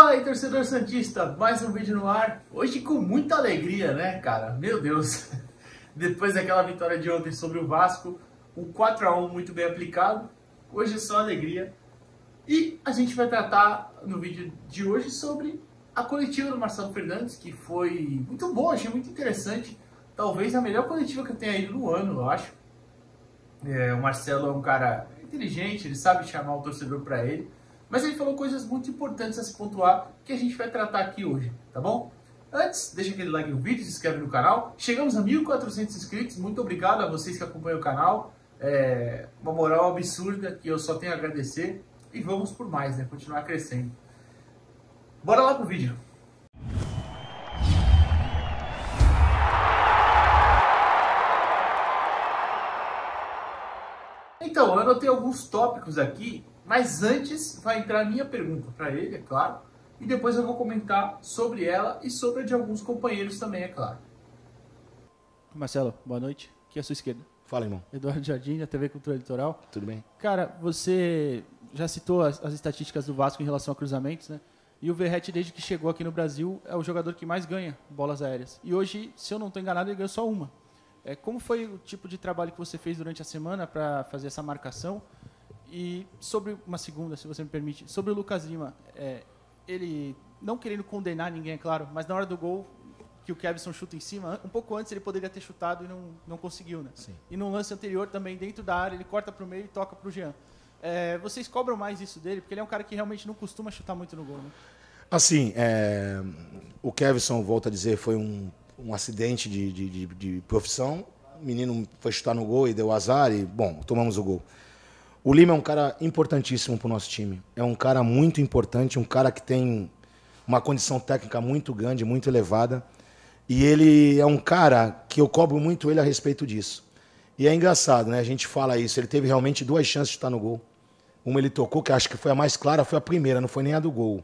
Fala aí, torcedor santista, mais um vídeo no ar, hoje com muita alegria, né, cara? Meu Deus, depois daquela vitória de ontem sobre o Vasco, um 4-1 muito bem aplicado, hoje é só alegria. E a gente vai tratar no vídeo de hoje sobre a coletiva do Marcelo Fernandes, que foi muito boa, achei muito interessante, talvez a melhor coletiva que eu tenha ido no ano, eu acho. O Marcelo é um cara inteligente, ele sabe chamar o torcedor para ele. Mas ele falou coisas muito importantes a se pontuar que a gente vai tratar aqui hoje, tá bom? Antes, deixa aquele like no vídeo, se inscreve no canal. Chegamos a 1.400 inscritos, muito obrigado a vocês que acompanham o canal. Uma moral absurda que eu só tenho a agradecer. E vamos por mais, né? Continuar crescendo. Bora lá pro vídeo. Então, eu anotei alguns tópicos aqui. Mas antes vai entrar a minha pergunta para ele, é claro, e depois eu vou comentar sobre ela e sobre a de alguns companheiros também, é claro. Marcelo, boa noite. Aqui é a sua esquerda. Fala, irmão. Eduardo Jardim, da TV Cultura Litoral. Tudo bem? Cara, você já citou as estatísticas do Vasco em relação a cruzamentos, né? E o Verratti, desde que chegou aqui no Brasil, é o jogador que mais ganha bolas aéreas. E hoje, se eu não estou enganado, ele ganhou só uma. Como foi o tipo de trabalho que você fez durante a semana para fazer essa marcação? E sobre uma segunda, se você me permite, sobre o Lucas Lima, ele não querendo condenar ninguém, é claro, mas na hora do gol, que o Kevson chuta em cima, um pouco antes ele poderia ter chutado e não conseguiu, né? Sim. E no lance anterior também, dentro da área, ele corta para o meio e toca para o Jean. Vocês cobram mais isso dele? Porque ele é um cara que realmente não costuma chutar muito no gol, né? Assim, o Kevson, volto a dizer, foi um acidente de profissão. O menino foi chutar no gol e deu azar e, bom, tomamos o gol. O Lima é um cara importantíssimo para o nosso time. É um cara muito importante, um cara que tem uma condição técnica muito grande, muito elevada. E ele é um cara que eu cobro muito ele a respeito disso. E é engraçado, né? A gente fala isso. Ele teve realmente duas chances de estar no gol. Uma ele tocou, que acho que foi a mais clara, foi a primeira, não foi nem a do gol.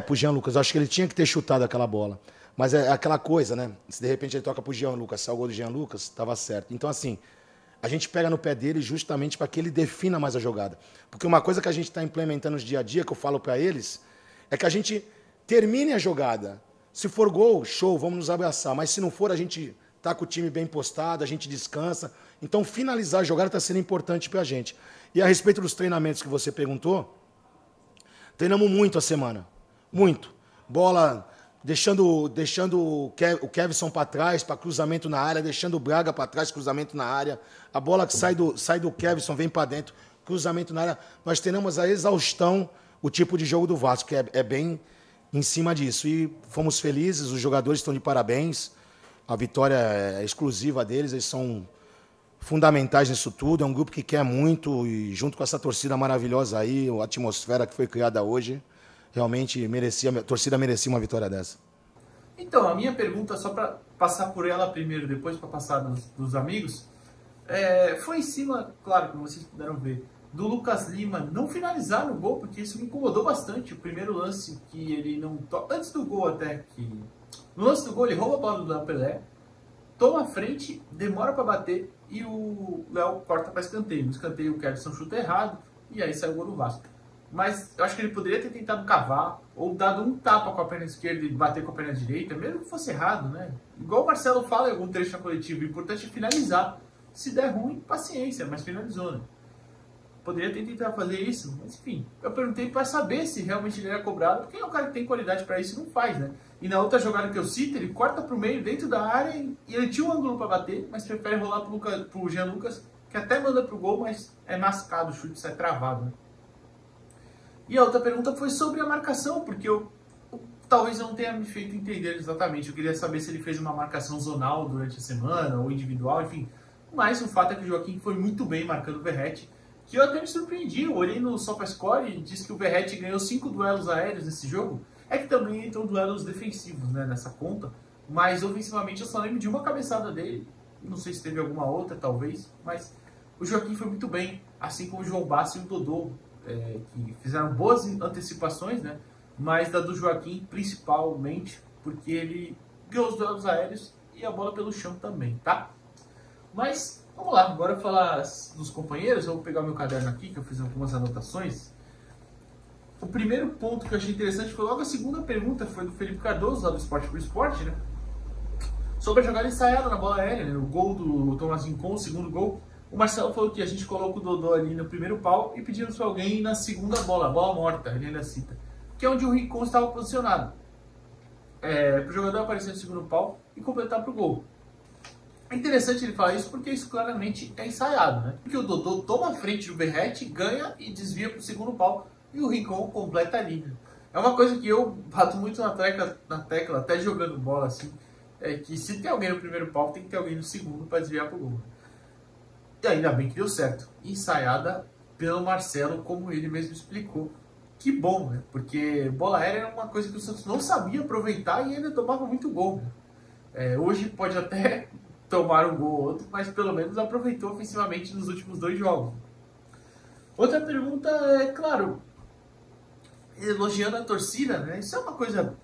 Pro Jean Lucas. Eu acho que ele tinha que ter chutado aquela bola. Mas é aquela coisa, né? Se de repente ele toca pro Jean Lucas, se é o gol do Jean Lucas, estava certo. Então, assim, a gente pega no pé dele justamente para que ele defina mais a jogada. Porque uma coisa que a gente está implementando no dia a dia, que eu falo para eles, é que a gente termine a jogada. Se for gol, show, vamos nos abraçar. Mas se não for, a gente está com o time bem postado, a gente descansa. Então, finalizar a jogada está sendo importante para a gente. E a respeito dos treinamentos que você perguntou, treinamos muito a semana. Muito. Bola... Deixando o Kevson para trás, para cruzamento na área, deixando o Braga para trás, cruzamento na área. A bola que sai do Kevson, vem para dentro, cruzamento na área. Nós treinamos a exaustão o tipo de jogo do Vasco, que é bem em cima disso. E fomos felizes, os jogadores estão de parabéns. A vitória é exclusiva deles, eles são fundamentais nisso tudo. É um grupo que quer muito e junto com essa torcida maravilhosa aí, a atmosfera que foi criada hoje, realmente a torcida merecia uma vitória dessa. Então, a minha pergunta, só para passar por ela primeiro, depois para passar dos amigos, foi em cima, claro, como vocês puderam ver, do Lucas Lima não finalizar no gol, porque isso me incomodou bastante. O primeiro lance que ele não toca, antes do gol até, no lance do gol ele rouba a bola do Léo Pelé, toma a frente, demora para bater e o Léo corta para escanteio. No escanteio o Kevson chuta errado e aí sai o gol do Vasco. Mas eu acho que ele poderia ter tentado cavar, ou dado um tapa com a perna esquerda e bater com a perna direita, mesmo que fosse errado, né? Igual o Marcelo fala em algum trecho na coletiva, o importante é finalizar. Se der ruim, paciência, mas finalizou, né? Poderia ter tentado fazer isso, mas enfim. Eu perguntei para saber se realmente ele era cobrado, porque é um cara que tem qualidade para isso e não faz, né? E na outra jogada que eu cito, ele corta para o meio, dentro da área, e ele tinha um ângulo para bater, mas prefere rolar pro Jean Lucas, que até manda pro gol, mas é mascado, o chute sai travado, né? E a outra pergunta foi sobre a marcação, porque talvez eu não tenha me feito entender exatamente. Eu queria saber se ele fez uma marcação zonal durante a semana, ou individual, enfim. Mas o fato é que o Joaquim foi muito bem marcando o Verratti, que eu até me surpreendi. Eu olhei no SofaScore e disse que o Verratti ganhou 5 duelos aéreos nesse jogo. É que também entram duelos defensivos, né, nessa conta. Mas ofensivamente eu só lembro de uma cabeçada dele. Não sei se teve alguma outra, talvez. Mas o Joaquim foi muito bem, assim como o João Bassi e o Dodô. Que fizeram boas antecipações, né? Mas da do Joaquim principalmente, porque ele ganhou os duelos aéreos e a bola pelo chão também, tá? Mas vamos lá, agora falar dos companheiros. Eu vou pegar o meu caderno aqui, que eu fiz algumas anotações. o primeiro ponto que eu achei interessante foi logo a segunda pergunta, foi do Felipe Cardoso, lá do Esporte por Esporte, né? Sobre a jogada ensaiada na bola aérea, né? O gol do Thomas Rincon, o segundo gol. O Marcelo falou que a gente coloca o Dodô ali no primeiro pau e pedimos para alguém na segunda bola, a bola morta, ele ainda cita, que é onde o Rincon estava posicionado. Para o jogador aparecer no segundo pau e completar para o gol. É interessante ele falar isso porque isso claramente é ensaiado, né? Porque o Dodô toma a frente do Verratti, ganha e desvia para o segundo pau e o Rincon completa a linha. É uma coisa que eu bato muito na tecla, até jogando bola assim, é que se tem alguém no primeiro pau, tem que ter alguém no segundo para desviar para o gol. E ainda bem que deu certo. Ensaiada pelo Marcelo, como ele mesmo explicou. Que bom, né? Porque bola aérea era uma coisa que o Santos não sabia aproveitar e ainda tomava muito gol. Hoje pode até tomar um gol ou outro, mas pelo menos aproveitou ofensivamente nos últimos 2 jogos. Outra pergunta é, claro, elogiando a torcida, né? Isso é uma coisa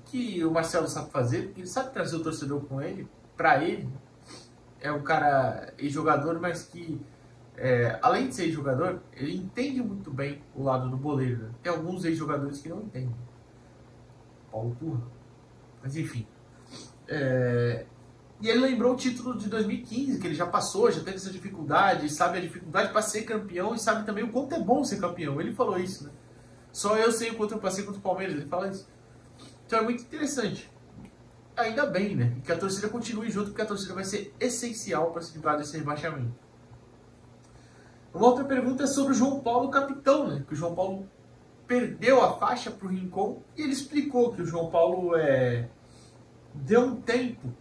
que o Marcelo sabe fazer, ele sabe trazer o torcedor com ele, pra ele. É um cara ex-jogador, mas que, além de ser ex-jogador, ele entende muito bem o lado do boleiro. Né? Tem alguns ex-jogadores que não entendem. Paulo Turra. Mas enfim. E ele lembrou o título de 2015, que ele já passou, já teve essa dificuldade, sabe a dificuldade para ser campeão e sabe também o quanto é bom ser campeão. Ele falou isso, né? Só eu sei o quanto eu passei contra o Palmeiras, ele fala isso. Então é muito interessante. Ainda bem, né? Que a torcida continue junto, porque a torcida vai ser essencial para se livrar desse rebaixamento. Uma outra pergunta é sobre o João Paulo, capitão, né? Que o João Paulo perdeu a faixa para o Rincon e ele explicou que o João Paulo deu um tempo,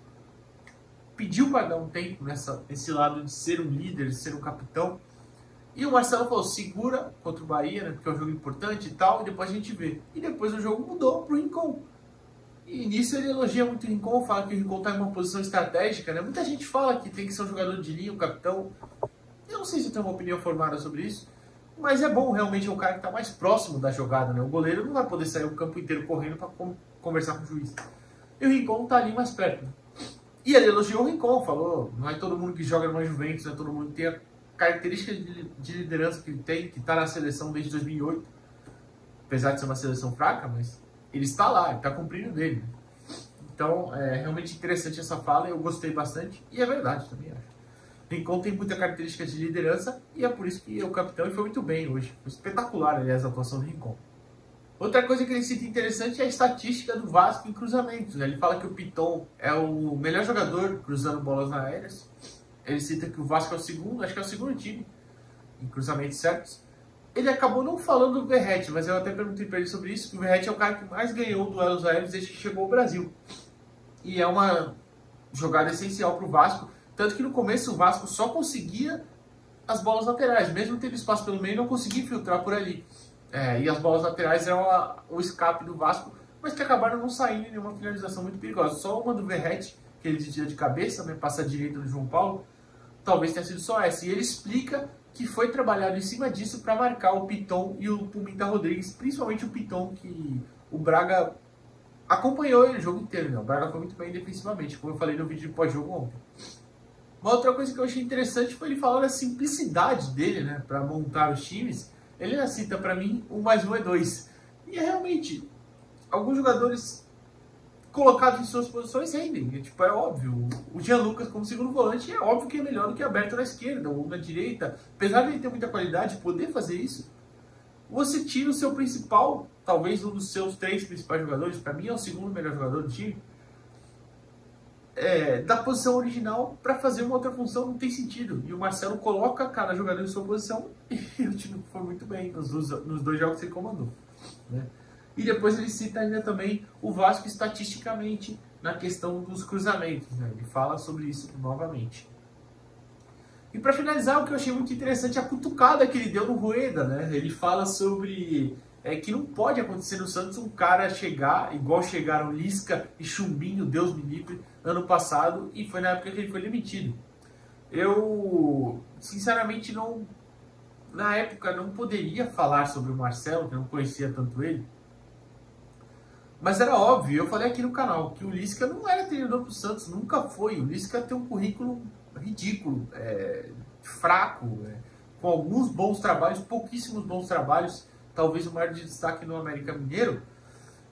pediu para dar um tempo nesse lado de ser um líder, de ser um capitão. E o Marcelo falou, segura contra o Bahia, né? Porque é um jogo importante e tal, e depois a gente vê. E depois o jogo mudou para o Rincon. E nisso ele elogia muito o Rincon, fala que o Rincon está em uma posição estratégica, né? Muita gente fala que tem que ser um jogador de linha, um capitão. Eu não sei se eu tenho uma opinião formada sobre isso, mas é bom, realmente é um cara que está mais próximo da jogada, né? O goleiro não vai poder sair o campo inteiro correndo para conversar com o juiz. E o Rincon está ali mais perto. Né? E ele elogiou o Rincon, falou, não é todo mundo que joga numa Juventus, não é todo mundo que tem a característica de liderança que ele tem, que está na seleção desde 2008, apesar de ser uma seleção fraca, mas ele está lá, ele está cumprindo dele. Então, é realmente interessante essa fala, eu gostei bastante, e é verdade também, acho. Rincon tem muita característica de liderança, e é por isso que é o capitão, e foi muito bem hoje. Foi espetacular, aliás, a atuação do Rincon. Outra coisa que ele cita interessante é a estatística do Vasco em cruzamentos. Né? Ele fala que o Piton é o melhor jogador cruzando bolas aéreas. Ele cita que o Vasco é o segundo, acho que é o segundo time em cruzamentos certos. Ele acabou não falando do Verratti, mas eu até perguntei para ele sobre isso, que o Verratti é o cara que mais ganhou duelos aéreos desde que chegou ao Brasil. E é uma jogada essencial para o Vasco, tanto que no começo o Vasco só conseguia as bolas laterais, mesmo tendo espaço pelo meio, não conseguia filtrar por ali. E as bolas laterais eram o escape do Vasco, mas que acabaram não saindo em nenhuma finalização muito perigosa. Só uma do Verratti, que ele desvia de cabeça, né, passa a direita do João Paulo, talvez tenha sido só essa. E ele explica que foi trabalhado em cima disso para marcar o Piton e o Pimenta Rodrigues, principalmente o Piton, que o Braga acompanhou ele o jogo inteiro. Né? O Braga foi muito bem defensivamente, como eu falei no vídeo de pós-jogo ontem. Uma outra coisa que eu achei interessante foi ele falar da simplicidade dele, né, para montar os times. Ele cita para mim 1 mais 1 é 2. E realmente, alguns jogadores colocados em suas posições rendem. É óbvio. O Jean Lucas como segundo volante é óbvio que é melhor do que aberto na esquerda ou na direita. Apesar de ele ter muita qualidade, poder fazer isso, você tira o seu principal, talvez um dos seus 3 principais jogadores, para mim é o segundo melhor jogador do time, da posição original para fazer uma outra função, não tem sentido. E o Marcelo coloca cada jogador em sua posição e o time foi muito bem nos 2 jogos que ele comandou. Né? E depois ele cita ainda também o Vasco estatisticamente na questão dos cruzamentos. Né? Ele fala sobre isso novamente. E para finalizar, o que eu achei muito interessante é a cutucada que ele deu no Rueda. Né? Ele fala sobre que não pode acontecer no Santos um cara chegar, igual chegaram Lisca e Chumbinho, Deus me livre, ano passado, e foi na época que ele foi demitido. Eu, sinceramente, na época não poderia falar sobre o Marcelo, que eu não conhecia tanto ele, mas era óbvio, eu falei aqui no canal, que o Lisca não era treinador pro Santos, nunca foi. O Lisca tem um currículo ridículo, fraco, com alguns bons trabalhos, pouquíssimos bons trabalhos, talvez o maior de destaque no América Mineiro,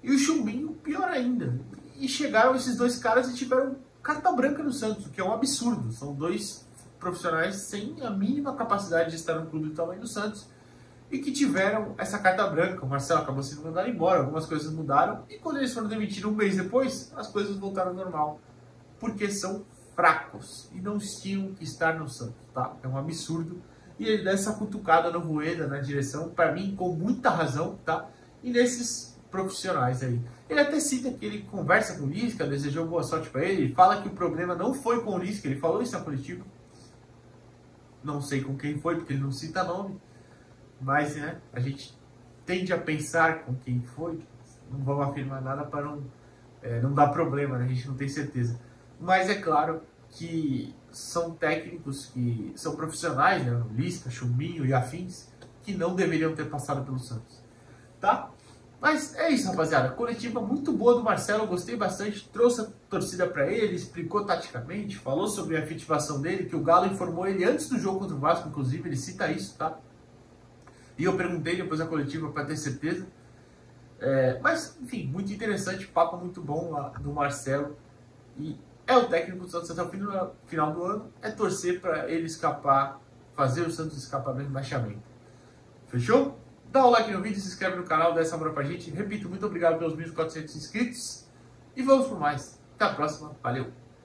e o Chumbinho pior ainda. E chegaram esses dois caras e tiveram carta branca no Santos, o que é um absurdo. São dois profissionais sem a mínima capacidade de estar no clube do tamanho do Santos e que tiveram essa carta branca. O Marcelo acabou sendo mandado embora, algumas coisas mudaram e quando eles foram demitidos um mês depois, as coisas voltaram ao normal, porque são fracos e não tinham que estar no Santos, tá? É um absurdo. E ele dá essa cutucada no Rueda, na direção, para mim, com muita razão, tá? E nesses profissionais aí. Ele até cita que ele conversa com o Lisca, desejou boa sorte para ele, fala que o problema não foi com o Lisca, ele falou isso na coletiva. Não sei com quem foi, porque ele não cita nome, mas né, a gente tende a pensar com quem foi, não vamos afirmar nada para não dar problema, né? A gente não tem certeza. Mas é claro que são técnicos que são profissionais, né? Lisca, Chumbinho e afins, que não deveriam ter passado pelo Santos, tá? Mas é isso, rapaziada. Coletiva muito boa do Marcelo, gostei bastante. Trouxe a torcida para ele, explicou taticamente, falou sobre a efetivação dele, que o Galo informou ele antes do jogo contra o Vasco, inclusive, ele cita isso, tá? E eu perguntei depois da coletiva para ter certeza. Mas, enfim, muito interessante, papo muito bom lá do Marcelo. E é o técnico do Santos até o final do ano, é torcer para ele escapar, fazer o Santos escapar do rebaixamento. Fechou? Dá o like no vídeo, se inscreve no canal, dá essa moral pra gente. Repito, muito obrigado pelos 1.400 inscritos. E vamos por mais. Até a próxima. Valeu!